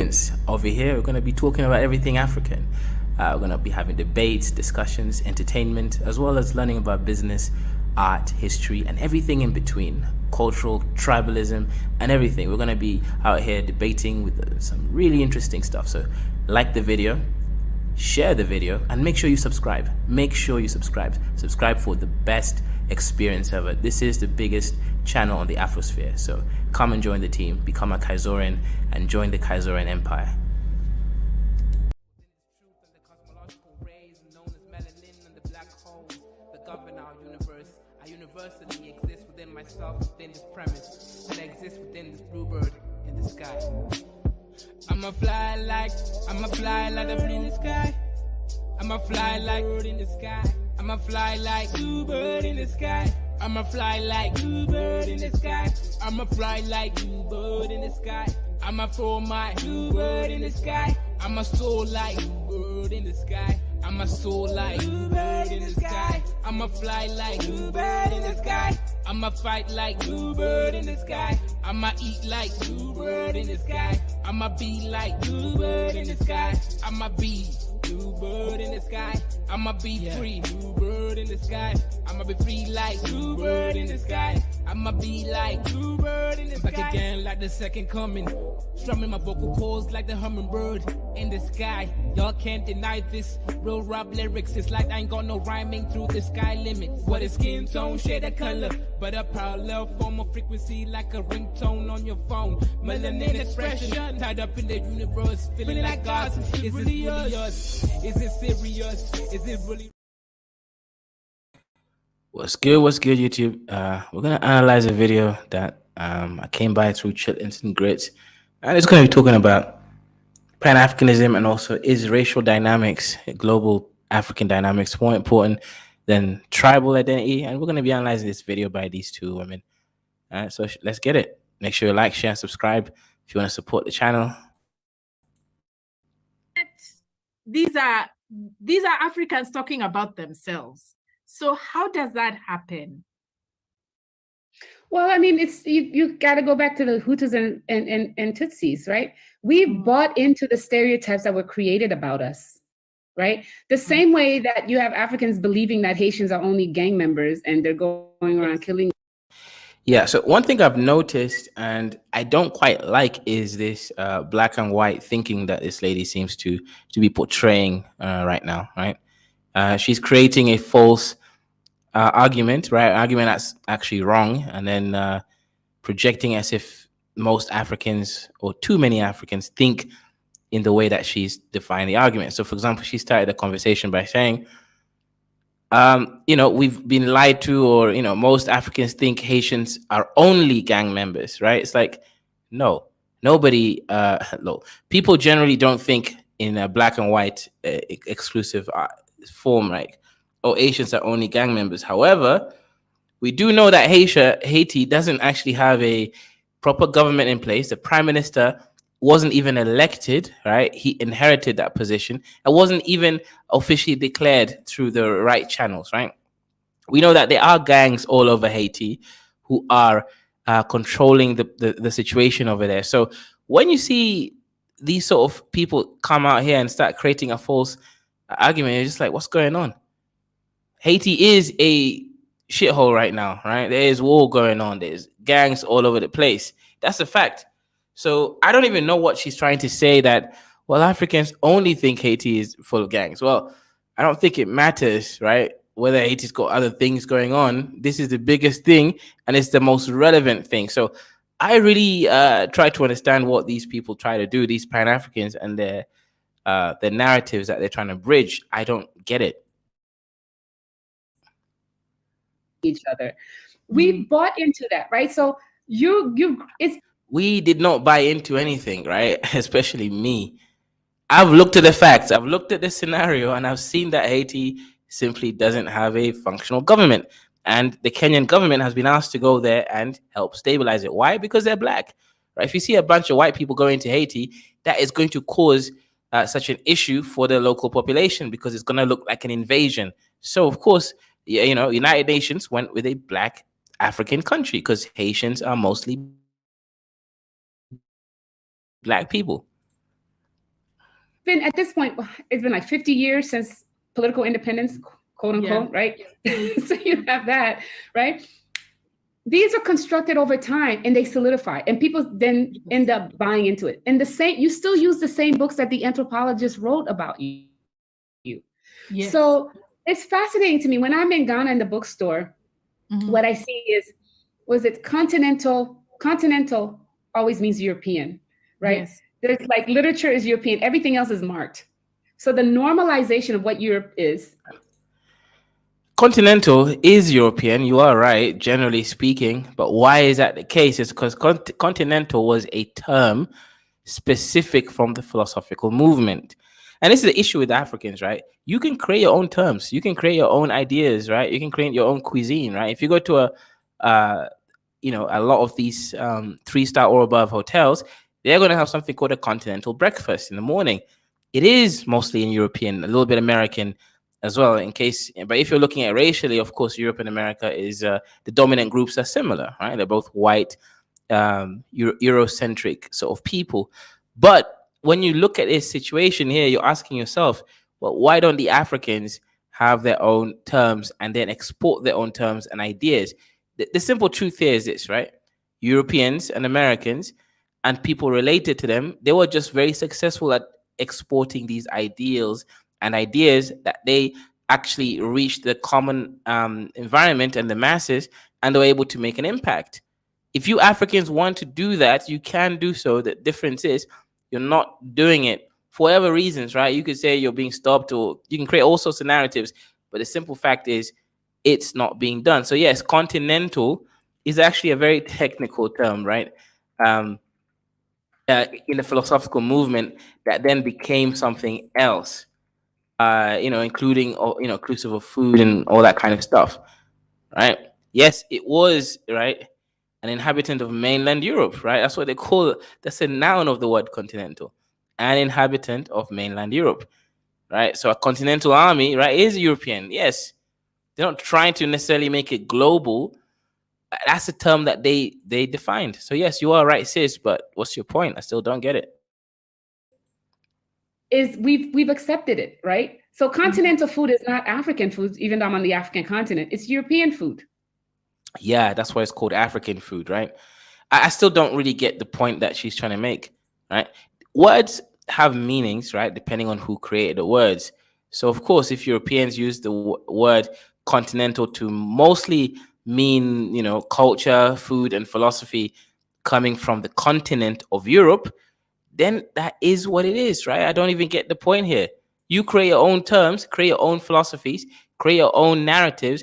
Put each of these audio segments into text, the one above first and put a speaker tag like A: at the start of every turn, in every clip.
A: experience. Over here, we're going to be talking about everything African. We're going to be having debates, discussions, entertainment, as well as learning about business, art, history, and everything in between. Cultural, tribalism, and everything. We're going to be out here debating with some really interesting stuff. So like the video, share the video, and make sure you subscribe. Make sure you subscribe. Subscribe for the best experience ever. This is the biggest channel on the Afrosphere. So come and join the team, become a Kaizoran, and join the Kaizoran Empire.
B: Universally exist within myself, within this premise, and I exist within this bluebird in the sky. I'ma fly like the blue in the sky. I'ma fly like bird in the sky. I'ma fly like bluebird in the sky. I'ma fly like bluebird in the sky. I'ma fly like bluebird in the sky. I'ma throw my bluebird in the sky. I'ma soar like bluebird in the sky. I'ma soar like bluebird in the sky. I'ma fly like bluebird in the sky. I'ma fight like bluebird in the sky. I'ma eat like bluebird in the sky. I'ma be like bluebird in the sky. I'ma be bluebird in the sky. I'ma be free, bluebird in the sky. I'ma be free like bluebird in the sky. I'ma be like bluebird in the sky. Back again like the second coming. Strumming my vocal cords like the hummingbird in the sky. Y'all can't deny this. Real rap lyrics, it's like I ain't got no rhyming through the sky limit. What is skin tone, shade of color, but a parallel form of frequency like a ringtone on your phone. Melanin expression tied up in the universe, feeling like God's. Is it really yours? Is it serious? Is it really?
A: What's good, YouTube? We're gonna analyze a video that I came by through Chitlins and Grits, and it's gonna be talking about Pan-Africanism and also is racial dynamics, global African dynamics, more important than tribal identity. And we're gonna be analyzing this video by these two women. All right, so let's get it. Make sure you like, share, and subscribe if you want to support the channel.
C: These are Africans talking about themselves. So how does that happen?
D: Well, I mean, it's you got to go back to the Hutus and Tutsis, right? We bought into the stereotypes that were created about us, right? The same way that you have Africans believing that Haitians are only gang members and they're going around killing.
A: Yeah, so one thing I've noticed and I don't quite like is this black and white thinking that this lady seems to be portraying right now, right? She's creating a false argument, right? Argument that's actually wrong, and then projecting as if most Africans or too many Africans think in the way that she's defined the argument. So, for example, she started a conversation by saying, we've been lied to, or, most Africans think Haitians are only gang members, right? It's like, no, nobody, people generally don't think in a black and white exclusive form, right? Haitians are only gang members. However, we do know that Haiti doesn't actually have a proper government in place. The prime minister wasn't even elected, right? He inherited that position and wasn't even officially declared through the right channels, right? We know that there are gangs all over Haiti who are controlling the situation over there. So when you see these sort of people come out here and start creating a false argument, you're just like, what's going on? Haiti is a shithole right now, right? There is war going on. There's gangs all over the place. That's a fact. So I don't even know what she's trying to say, that, well, Africans only think Haiti is full of gangs. Well, I don't think it matters, right? Whether Haiti's got other things going on. This is the biggest thing, and it's the most relevant thing. So I really try to understand what these people try to do, these Pan-Africans, and their narratives that they're trying to bridge. I don't get it.
D: Each other. We bought into that, right? So we
A: did not buy into anything, right? Especially me. I've looked at the facts. I've looked at the scenario, and I've seen that Haiti simply doesn't have a functional government. And the Kenyan government has been asked to go there and help stabilize it. Why? Because they're black, right? If you see a bunch of white people going to Haiti, that is going to cause such an issue for the local population, because it's going to look like an invasion. So, of course, United Nations went with a black African country because Haitians are mostly black people.
D: been at this point, it's been like 50 years since political independence, quote unquote, right? So you have that, right? These are constructed over time and they solidify, and people then end up buying into it. And the same, you still use the same books that the anthropologists wrote about you.
C: Yes.
D: So it's fascinating to me when I'm in Ghana in the bookstore. What I see is, was it continental? Continental always means European, right?
C: Yes.
D: There's like literature is European, everything else is marked. So the normalization of what Europe is.
A: Continental is European, you are right, generally speaking. But why is that the case? It's because continental was a term specific from the philosophical movement. And this is the issue with Africans, right? You can create your own terms, you can create your own ideas, right? You can create your own cuisine, right? If you go to a lot of these 3-star or above hotels, they're going to have something called a continental breakfast in the morning. It is mostly in European, a little bit American as well, in case. But if you're looking at racially, of course, Europe and America is the dominant groups are similar, right? They're both white, Eurocentric sort of people. But when you look at this situation here, you're asking yourself, well, why don't the Africans have their own terms and then export their own terms and ideas? The simple truth here is this, right? Europeans and Americans and people related to them, they were just very successful at exporting these ideals and ideas that they actually reached the common environment and the masses, and they were able to make an impact. If you Africans want to do that, you can do so. The difference is you're not doing it for whatever reasons, right? You could say you're being stopped, or you can create all sorts of narratives, but the simple fact is it's not being done. So yes, continental is actually a very technical term, right? Um, in the philosophical movement that then became something else, including, inclusive of food and all that kind of stuff, right? Yes, it was, right, an inhabitant of mainland Europe, right? That's what they call it. That's a noun of the word continental, an inhabitant of mainland Europe, right? So a continental army, right, is European. Yes, they're not trying to necessarily make it global. That's a term that they defined. So yes, you are right, sis. But what's your point? I still don't get it.
D: Is we've accepted it, right? So continental food is not African food, even though I'm on the African continent. It's European food.
A: Yeah, that's why it's called African food, right? I still don't really get the point that she's trying to make, right? Words have meanings, right, depending on who created the words. So, of course, if Europeans use the word continental to mostly mean, culture, food, and philosophy coming from the continent of Europe, then that is what it is, right? I don't even get the point here. You create your own terms, create your own philosophies, create your own narratives,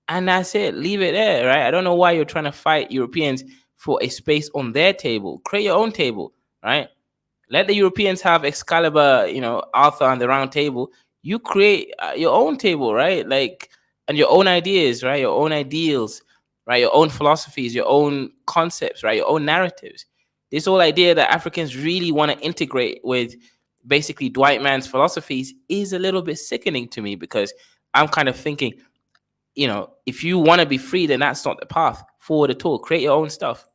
A: and that's it. Leave it there, right? I don't know why you're trying to fight Europeans for a space on their table. Create your own table, right? Let the Europeans have Excalibur, Arthur and the Round Table. You create your own table, right? Like, and your own ideas, right? Your own ideals, right? Your own philosophies, your own concepts, right? Your own narratives. This whole idea that Africans really want to integrate with basically Dwight Mann's philosophies is a little bit sickening to me, because I'm kind of thinking, if you want to be free, then that's not the path forward at all. Create your own stuff.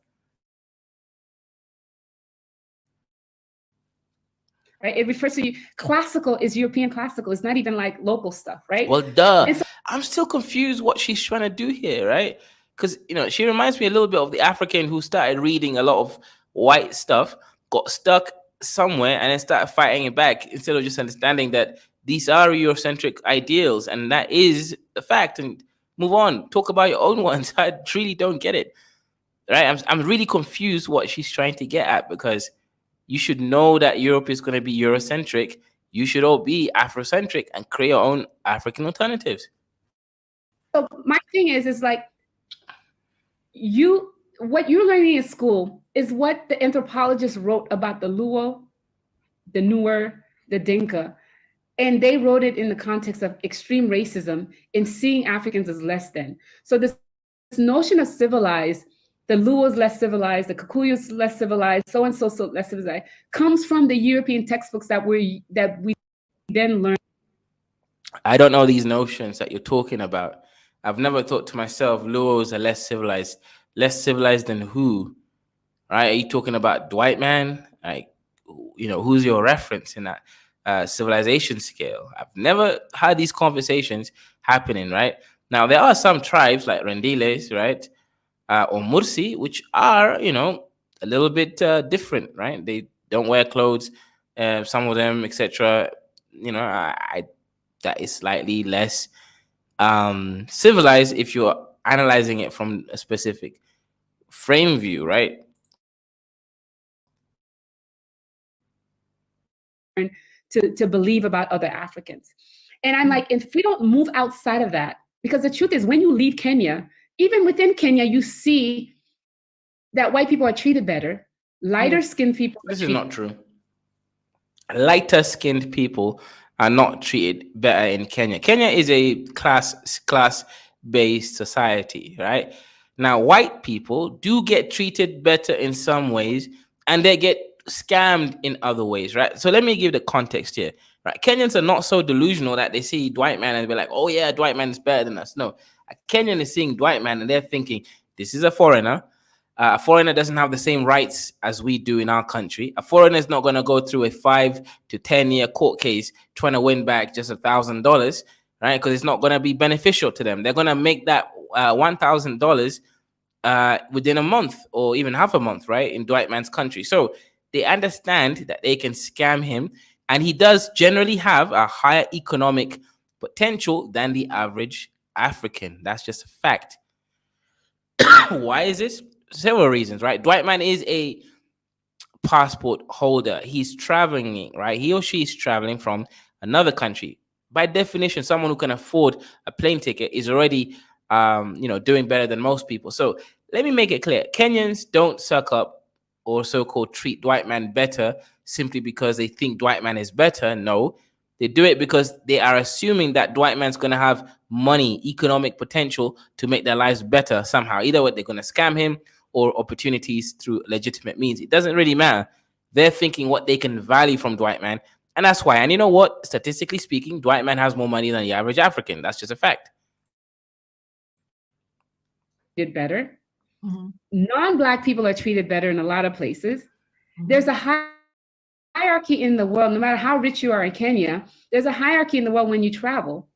D: Right? It refers to classical is European classical. It's not even like local stuff, right?
A: Well, duh. So I'm still confused what she's trying to do here, right? Because, she reminds me a little bit of the African who started reading a lot of white stuff, got stuck somewhere, and then started fighting it back instead of just understanding that these are Eurocentric ideals and that is a fact, and move on. Talk about your own ones. I really don't get it, right? I'm really confused what she's trying to get at, because you should know that Europe is going to be Eurocentric. You should all be Afrocentric and create your own African alternatives.
D: So my thing is like, what you're learning in school is what the anthropologists wrote about the Luo, the Nuer, the Dinka. And they wrote it in the context of extreme racism and seeing Africans as less than. So this notion of civilized, the Luo's less civilized, the Kikuyu's less civilized, so and so less civilized, comes from the European textbooks that we then learned.
A: I don't know these notions that you're talking about. I've never thought to myself, Luos are less civilized. Less civilized than who? Right? Are you talking about Dwight Mann? Like, who's your reference in that? civilization scale. I've never had these conversations happening, right? Now, there are some tribes like Rendiles, right? Or Mursi, which are, a little bit different, right? They don't wear clothes, some of them, etc. That is slightly less civilized if you're analyzing it from a specific frame view, right?
D: To believe about other Africans. And I'm like, if we don't move outside of that, because the truth is, when you leave Kenya, even within Kenya, you see that white people are treated better, lighter skinned people.
A: This is not true. Lighter skinned people are not treated better in Kenya. Kenya is a class based society, right? Now, white people do get treated better in some ways, and they get scammed in other ways, right? So let me give the context here, right? Kenyans are not so delusional that they see Dwight Man and be like, "Oh yeah, Dwight Man is better than us." No, a Kenyan is seeing Dwight Man and they're thinking, "This is a foreigner. A foreigner doesn't have the same rights as we do in our country. A foreigner is not going to go through a 5 to 10 year court case trying to win back just $1,000, right? Because it's not going to be beneficial to them. They're going to make that $1,000 within a month or even half a month, right? In Dwight Man's country. So they understand that they can scam him. And he does generally have a higher economic potential than the average African. That's just a fact. Why is this? Several reasons, right? Dwight Man is a passport holder. He's traveling, right? He or she is traveling from another country. By definition, someone who can afford a plane ticket is already, doing better than most people. So let me make it clear: Kenyans don't suck up or so-called treat Dwight Man better simply because they think Dwight Man is better. No, they do it because they are assuming that Dwight Man's going to have money, economic potential to make their lives better somehow. Either way, they're going to scam him or opportunities through legitimate means. It doesn't really matter. They're thinking what they can value from Dwight Man. And that's why. And you know what? Statistically speaking, Dwight Man has more money than the average African. That's just a fact.
D: Did better. Non-Black people are treated better in a lot of places. There's a hierarchy in the world. No matter how rich you are in Kenya, there's a hierarchy in the world when you travel.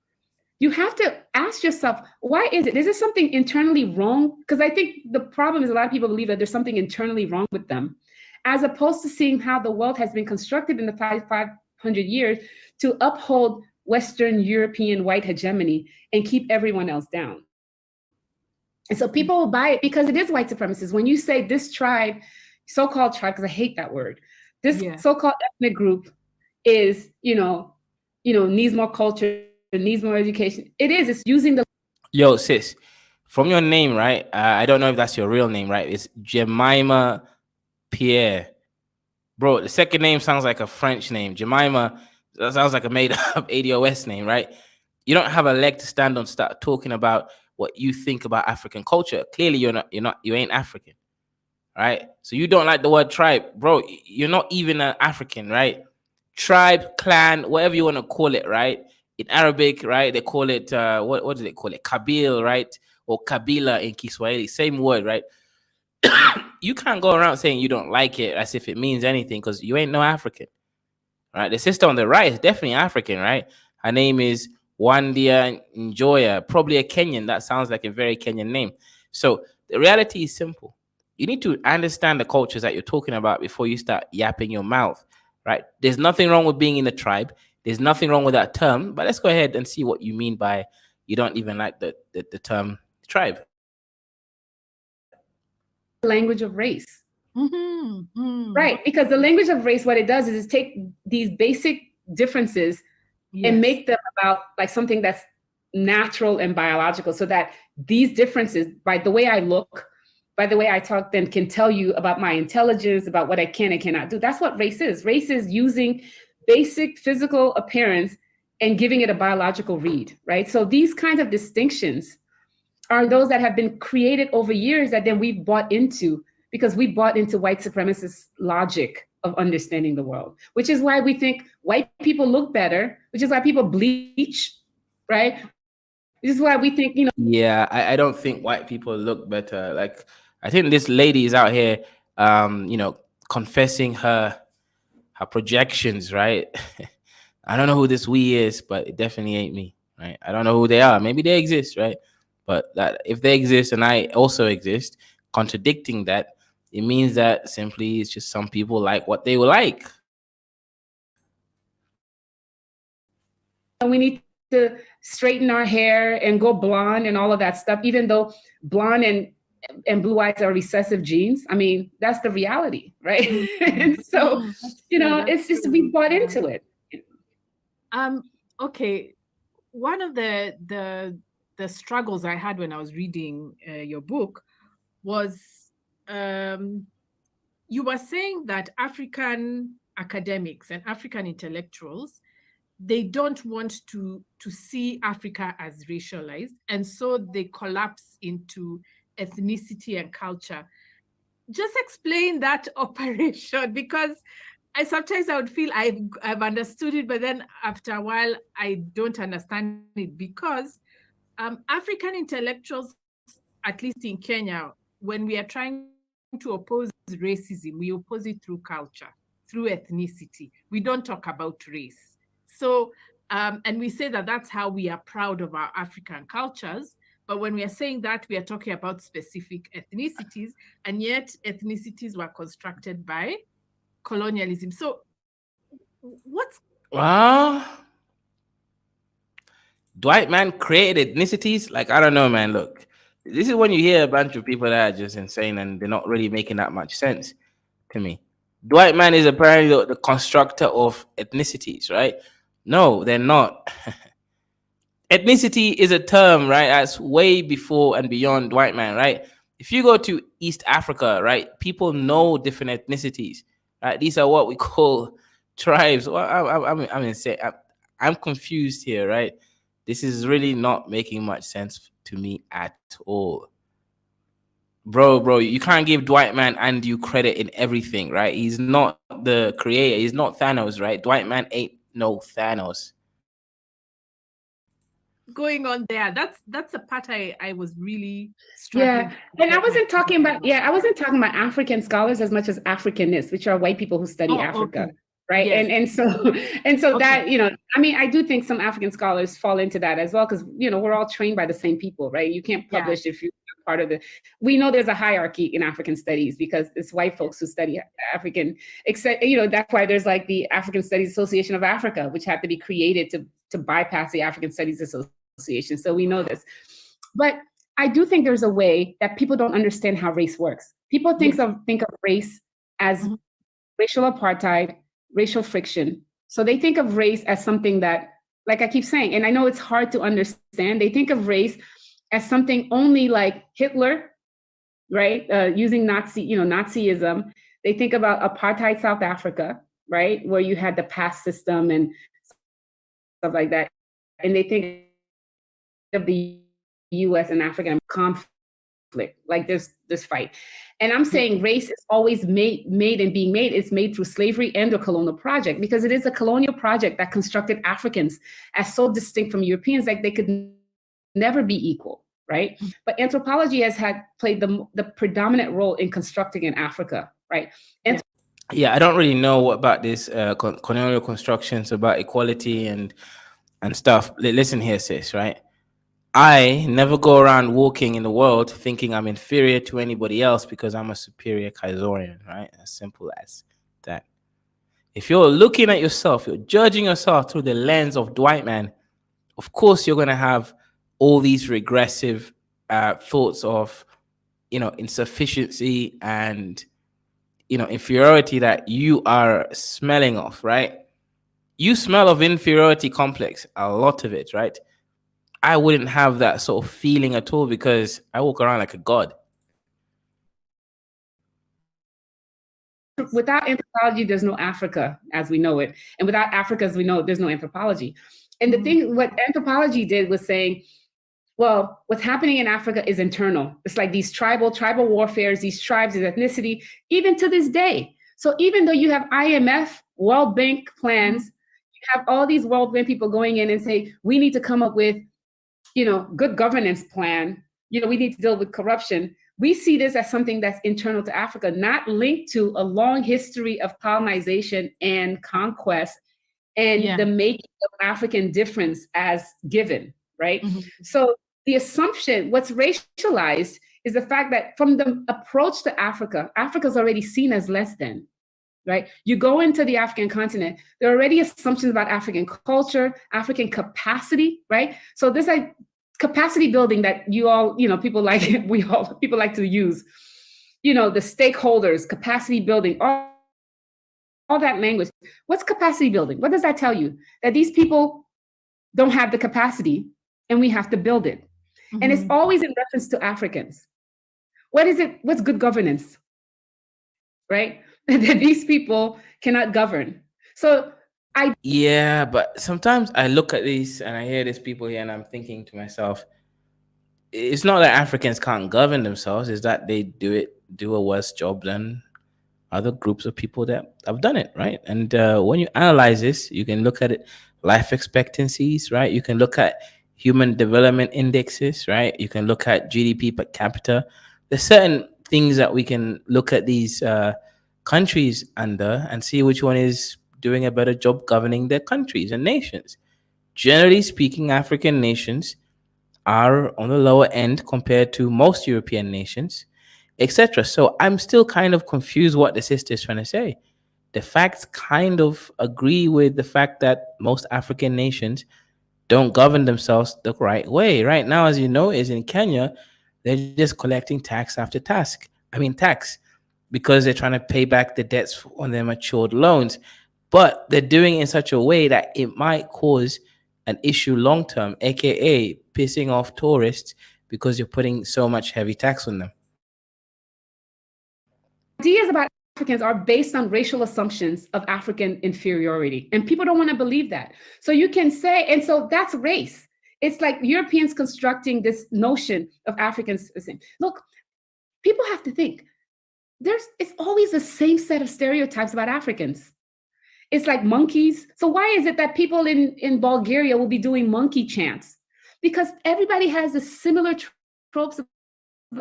D: You have to ask yourself, why is it? Is there something internally wrong? Because I think the problem is a lot of people believe that there's something internally wrong with them, as opposed to seeing how the world has been constructed in the 500 years to uphold Western European white hegemony and keep everyone else down. And so people will buy it because it is white supremacist. When you say this tribe, so-called tribe, because I hate that word, this so-called ethnic group is, needs more culture, needs more education. It's using the...
A: Yo, sis, from your name, right? I don't know if that's your real name, right? It's Jemima Pierre. Bro, the second name sounds like a French name. Jemima, that sounds like a made-up ADOS name, right? You don't have a leg to stand on, start talking about what you think about African culture. Clearly, you ain't African, right? So you don't like the word tribe, bro. You're not even an African, right? Tribe, clan, whatever you want to call it, right? In Arabic, right, they call it what do they call it? Kabil, right? Or Kabila in Kiswahili, same word, right? You can't go around saying you don't like it as if it means anything because you ain't no African, right? The sister on the right is definitely African, right? Her name is Wandia Njoya, probably a Kenyan. That sounds like a very Kenyan name. So the reality is simple. You need to understand the cultures that you're talking about before you start yapping your mouth, right? There's nothing wrong with being in a tribe. There's nothing wrong with that term, but let's go ahead and see what you mean by you don't even like the term tribe.
D: Language of race. Right, because the language of race, what it does is take these basic differences and make them about like something that's natural and biological, so that these differences, by the way I look, by the way I talk, then can tell you about my intelligence, about what I can and cannot do. That's what race is. Race is using basic physical appearance and giving it a biological read, right? So these kinds of distinctions are those that have been created over years that then we've bought into, because we bought into white supremacist logic of understanding the world, which is why we think white people look better, which is why people bleach, right? This is why we think,
A: Yeah, I don't think white people look better. Like, I think this lady is out here, confessing her projections, right? I don't know who this we is, but it definitely ain't me, right? I don't know who they are. Maybe they exist, right? But that if they exist and I also exist, contradicting that, it means that simply it's just some people like what they will like.
D: And we need to straighten our hair and go blonde and all of that stuff, even though blonde and blue eyes are recessive genes. I mean, that's the reality, right? And so, it's just we bought into it.
C: Okay. One of the struggles I had when I was reading your book was, you were saying that African academics and African intellectuals, they don't want to see Africa as racialized, and so they collapse into ethnicity and culture. Just explain that operation, because I would feel I've understood it, but then after a while I don't understand it, because African intellectuals, at least in Kenya, when we are trying to oppose racism, we oppose it through culture, through ethnicity. We don't talk about race. So, and we say that that's how we are proud of our African cultures. But when we are saying that, we are talking about specific ethnicities, and yet ethnicities were constructed by colonialism. So, what's
A: Well, Dwight man created ethnicities. Like, I don't know, man. Look, this is when you hear a bunch of people that are just insane and they're not really making that much sense to me. Dwight man is apparently the constructor of ethnicities, right? No, they're not. Ethnicity is a term, right? That's way before and beyond white man, right? If you go to East Africa, right, people know different ethnicities, right? These are what we call tribes. Well, I'm insane. I'm confused here, right? This is really not making much sense to me at all. Bro, you can't give Dwight Man and you credit in everything, right? He's not the creator. He's not Thanos, right? Dwight Man ain't no Thanos.
C: going on there? That's a part I was really
D: Yeah,
C: struggling.
D: and I wasn't talking about African scholars as much as Africanists, which are white people who study Africa,
C: Okay.
D: right?
C: Yes.
D: And so
C: Okay.
D: that, I mean, I do think some African scholars fall into that as well, because we're all trained by the same people, right? You can't
C: Yeah.
D: publish if you're part of the. We know there's a hierarchy in African studies because it's white folks who study African. Except that's why there's like the African Studies Association of Africa, which had to be created to bypass the African Studies Association. So we know this, but I do think there's a way that people don't understand how race works. People think
C: Yes.
D: of race as racial apartheid, racial friction. So they think of race as something that, like I keep saying, and I know it's hard to understand, they think of race as something only like Hitler, right? Using Nazism. They think about apartheid South Africa, right? Where you had the pass system and stuff like that. And they think of the US and African conflict, like this fight. And I'm saying race is always made and being made. It's made through slavery and the colonial project, because it is a colonial project that constructed Africans as so distinct from Europeans that they could never be equal, right? But anthropology has played the predominant role in constructing in Africa, right?
A: Yeah, I don't really know about this colonial constructions about equality and stuff. Listen here, sis, right? I never go around walking in the world thinking I'm inferior to anybody else because I'm a superior Kaizorian, right? As simple as that. If you're looking at yourself, you're judging yourself through the lens of Dwight Man, of course you're going to have all these regressive thoughts of, insufficiency and, inferiority that you are smelling of, right? You smell of inferiority complex, a lot of it, right? I wouldn't have that sort of feeling at all because I walk around like a god.
D: Without anthropology, there's no Africa as we know it. And without Africa as we know it, there's no anthropology. And the thing, what anthropology did was saying, well, what's happening in Africa is internal. It's like these tribal warfares, these tribes, these ethnicity, even to this day. So even though you have IMF, World Bank plans, you have all these World Bank people going in and say, we need to come up with, good governance plan. We need to deal with corruption. We see this as something that's internal to Africa, not linked to a long history of colonization and conquest and
C: Yeah.
D: the making of African difference as given, right?
C: Mhm.
D: So the assumption, what's racialized, is the fact that from the approach to Africa, Africa's already seen as less than, right? You go into the African continent, there are already assumptions about African culture, African capacity, right? So this like capacity building that you all, people like people like to use, the stakeholders, capacity building, all that language. What's capacity building? What does that tell you? That these people don't have the capacity and we have to build it. And it's always in
C: Mhm.
D: reference to Africans. What's good governance, right? That these people cannot govern. So I
A: Yeah, but sometimes I look at these and I hear these people here and I'm thinking to myself, it's not that Africans can't govern themselves, it's that they do a worse job than other groups of people that have done it, right? And when you analyze this, you can look at it, life expectancies, right? You can look at human development indexes, right? You can look at GDP per capita. There's certain things that we can look at these countries under and see which one is doing a better job governing their countries and nations. Generally speaking, African nations are on the lower end compared to most European nations, etc. So I'm still kind of confused what the sister is trying to say. The facts kind of agree with the fact that most African nations don't govern themselves the right way. Right now, as you know, is in Kenya, they're just collecting tax after tax, because they're trying to pay back the debts on their matured loans. But they're doing it in such a way that it might cause an issue long term, aka pissing off tourists because you're putting so much heavy tax on them.
D: ideas about Africans are based on racial assumptions of African inferiority. And people don't want to believe that. So you can say, and so that's race. It's like Europeans constructing this notion of Africans. Look, people have to think it's always the same set of stereotypes about Africans. It's like monkeys. So why is it that people in Bulgaria will be doing monkey chants? Because everybody has a similar tropes.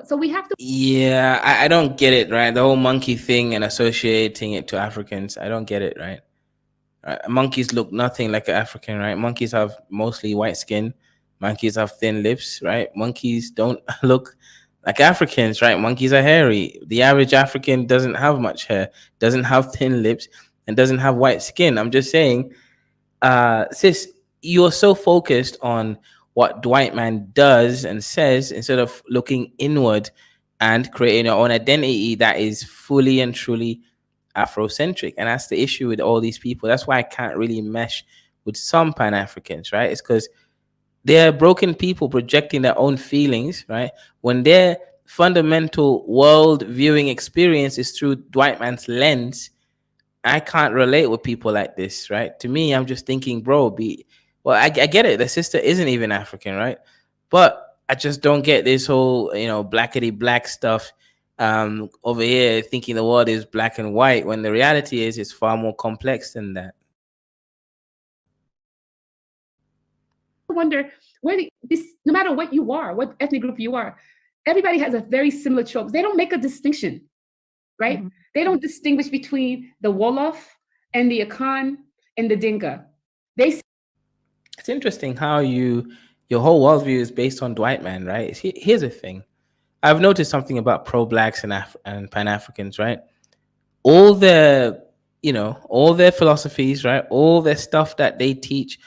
D: So we have to.
A: Yeah, I don't get it, right? The whole monkey thing and associating it to Africans, I don't get it, right? Monkeys look nothing like an African, right? Monkeys have mostly white skin. Monkeys have thin lips, right? Monkeys don't look like Africans, right? Monkeys are hairy. The average African doesn't have much hair, doesn't have thin lips, and doesn't have white skin. I'm just saying, sis, you're so focused on what Dwight Man does and says instead of looking inward and creating your own identity that is fully and truly Afrocentric. And that's the issue with all these people. That's why I can't really mesh with some Pan Africans, right? It's because they're broken people projecting their own feelings, right? When their fundamental world viewing experience is through Dwight Man's lens, I can't relate with people like this, right? To me, I'm just thinking, bro, I get it. The sister isn't even African, right? But I just don't get this whole, blackety black stuff over here thinking the world is black and white when the reality is it's far more complex than that.
D: Wonder where no matter what you are, what ethnic group you are, everybody has a very similar tropes. They don't make a distinction, right?
C: Mhm.
D: They don't distinguish between the Wolof and the Akan and the Dinka. They
A: It's interesting how your whole worldview is based on Dwight Man, right? Here's the thing. I've noticed something about pro blacks and Pan Africans, right? All their all their philosophies, right, all their stuff that they teach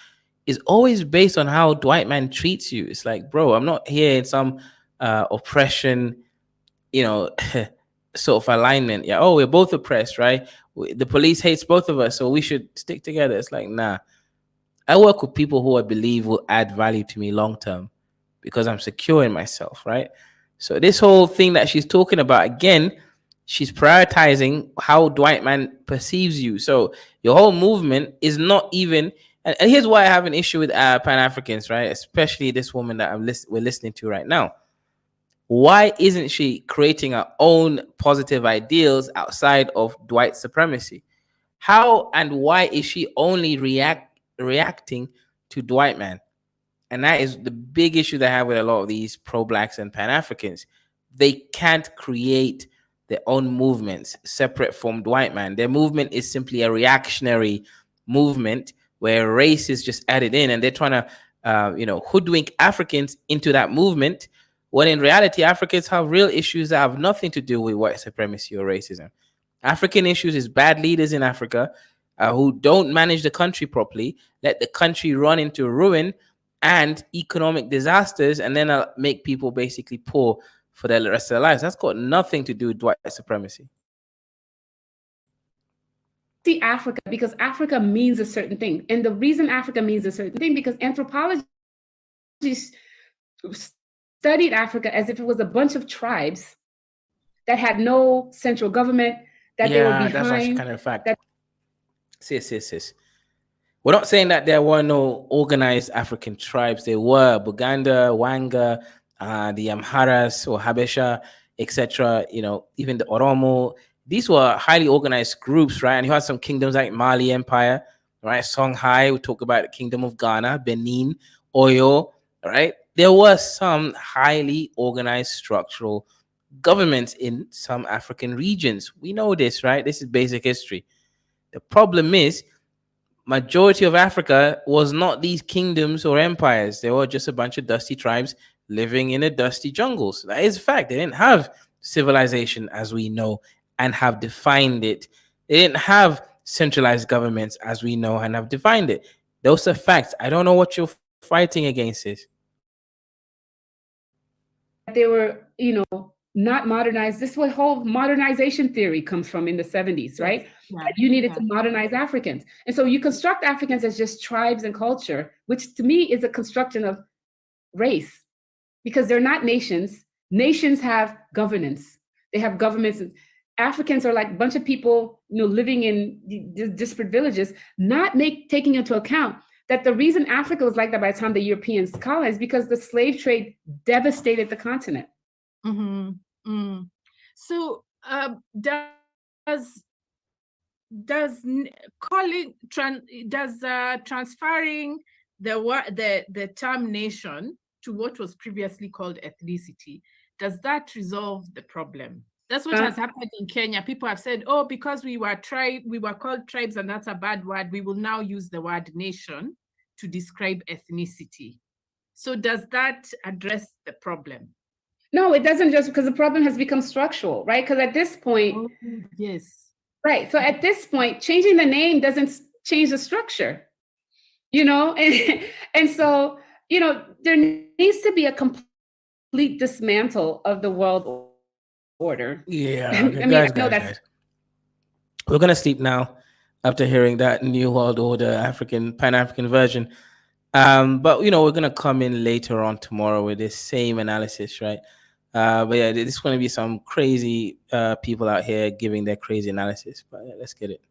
A: is always based on how Dwight Man treats you. It's like, bro, I'm not here in some oppression, you know sort of alignment. Yeah, oh, we're both oppressed, right? The police hates both of us, so we should stick together. It's like, nah, I work with people who I believe will add value to me long term because I'm secure in myself, right? So this whole thing that she's talking about, again, she's prioritizing how Dwight Man perceives you. So your whole movement is not even. And here's why I have an issue with Pan Africans, right? Especially this woman that we're listening to right now. Why isn't she creating her own positive ideals outside of Dwight supremacy? How and why is she only reacting to Dwight Man? And that is the big issue that I have with a lot of these pro blacks and Pan Africans. They can't create their own movements separate from Dwight Man. Their movement is simply a reactionary movement where race is just added in, and they're trying to, hoodwink Africans into that movement. When in reality, Africans have real issues that have nothing to do with white supremacy or racism. African issues is bad leaders in Africa who don't manage the country properly, let the country run into ruin and economic disasters, and then make people basically poor for the rest of their lives. That's got nothing to do with white supremacy.
D: See Africa because Africa means a certain thing. And the reason Africa means a certain thing, because anthropology studied Africa as if it was a bunch of tribes that had no central government, that they were behind.
A: That's actually kind of a fact. Sis. We're not saying that there were no organized African tribes. There were Buganda, Wanga, the Amharas or Habesha, etc. Even the Oromo. These were highly organized groups, right? And you had some kingdoms like Mali Empire, right? Songhai, we talk about the Kingdom of Ghana, Benin, Oyo, right? There were some highly organized structural governments in some African regions. We know this, right? This is basic history. The problem is, majority of Africa was not these kingdoms or empires. They were just a bunch of dusty tribes living in the dusty jungles. That is a fact. They didn't have civilization as we know and have defined it. They didn't have centralized governments as we know and have defined it. Those are facts. I don't know what you're fighting against is.
D: They were, not modernized. This is what whole modernization theory comes from in the 70s, right? Yeah. You needed to modernize Africans. And so you construct Africans as just tribes and culture, which to me is a construction of race, because they're not nations. Nations have governance. They have governments. Africans are like a bunch of people, living in disparate villages, not taking into account that the reason Africa was like that by the time the Europeans colonized, because the slave trade devastated the continent.
C: Mm-hmm. Mm. So transferring the term nation to what was previously called ethnicity, does that resolve the problem? That's what has happened in Kenya. People have said, oh, because we were called tribes and that's a bad word, we will now use the word nation to describe ethnicity. So does that address the problem?
D: No, it doesn't, just because the problem has become structural, right? Because at this point,
C: yes.
D: Right. So at this point, changing the name doesn't change the structure, and so, there needs to be a complete dismantle of the world order.
A: Yeah. Guys. We're going to sleep now after hearing that new world order, Pan-African version. But, we're going to come in later on tomorrow with this same analysis, right? But yeah, there's going to be some crazy people out here giving their crazy analysis. But yeah, let's get it.